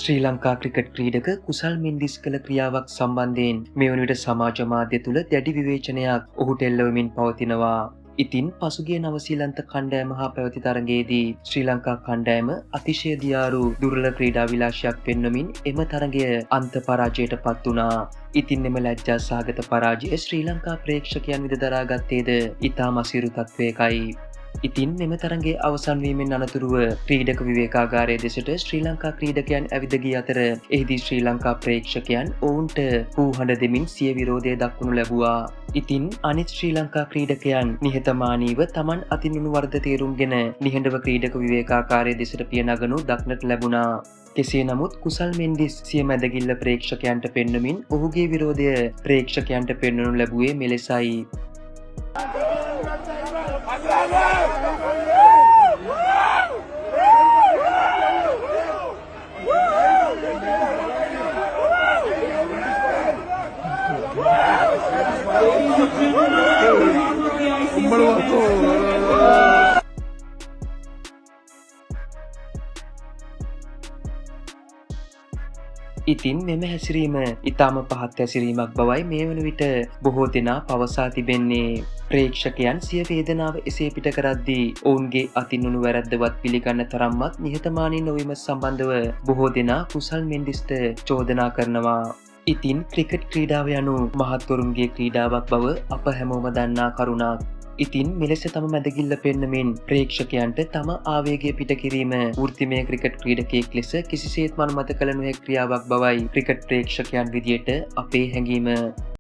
ශ්‍රී Lanka cricket ක්‍රීඩක කුසල් මෙන්ඩිස් කළ ක්‍රියාවක් සම්බන්ධයෙන් මේ වන විට සමාජ මාධ්‍ය තුළ දැඩි විවේචනයක් ඔහුට එල්ලවමින් පවතිනවා. ඉතින් පසුගිය නවසීලන්ත කණ්ඩායම හා පැවති තරගයේදී ශ්‍රී ලංකා කණ්ඩායම අතිශය දියාරු දුර්වල ක්‍රීඩා විලාසයක් පෙන්වමින් එම තරගය අන්ත පරාජයට පත් වුණා. ඉතින් එම ලැජ්ජා සහගත පරාජය ශ්‍රී ලංකා ප්‍රේක්ෂකයන් වෙත දරාගත්තේද ඉතාම අසීරු තත්වයකයි. ඉතින් මෙම තරගේ අවසන් වීමෙන් අනතුරුව ක්‍රීඩක විවේකාගාරය දෙසට ශ්‍රී ලංකා ක්‍රීඩකයන් ඇවිද ගිය අතර එහිදී ශ්‍රී ලංකා ප්‍රේක්ෂකයන් ඔවුන්ට හූහඬ දෙමින් සිය විරෝධය දක්වනු ලැබුවා. ඉතින් අනිත් ශ්‍රී ලංකා ක්‍රීඩකයන් නිහතමානීව තමන් අතිනුණු වර්ධ තේරුම්ගෙන නිහඬව ක්‍රීඩක විවේකාකාරය දෙසට පිය නගනු දක්නට ලැබුණා. කෙසේ නමුත් කුසල් මෙන්ඩිස් සිය මැදගිල්ල ප්‍රේක්ෂකයන්ට පෙන්වමින් ඔහුගේ විරෝධය ප්‍රේක්ෂකයන්ට පෙන්වනු ලැබුවේ මෙලෙසයි. ඉතින් මෙම හැසිරීම ඉතාම පහත් හැසිරීමක් බවයි මේ වන විට බොහෝ දෙනා පවසා තිබෙන්නේ. ප්‍රේක්ෂකයන් සිය වේදනාව එසේ පිට කරද්දී ඔවුන්ගේ අතිනුණු වැරැද්දවත් පිළිගන්න තරම්වත් නිහතමානී නොවීම සම්බන්ධව බොහෝ දෙනා කුසල් මෙන්ඩිස්ට චෝදනා කරනවා. ඉතින් ක්‍රිකට් ක්‍රීඩාව යනු මහත්වරුන්ගේ ක්‍රීඩාවක් බව අප හැමෝම දන්නා කරුණක්. ඉතින් මෙලෙස තම මැදගිල්ල පෙන්වමින් ප්‍රේක්ෂකයන්ට තම ආවේගය පිට කිරීම වෘත්තිමය ක්‍රිකට් ක්‍රීඩකයෙක් ලෙස කිසිසේත්ම අනුමත කළ නොහැකි ක්‍රියාවක් බවයි ක්‍රිකට් ප්‍රේක්ෂකයන් විදියට අපේ හැඟීම.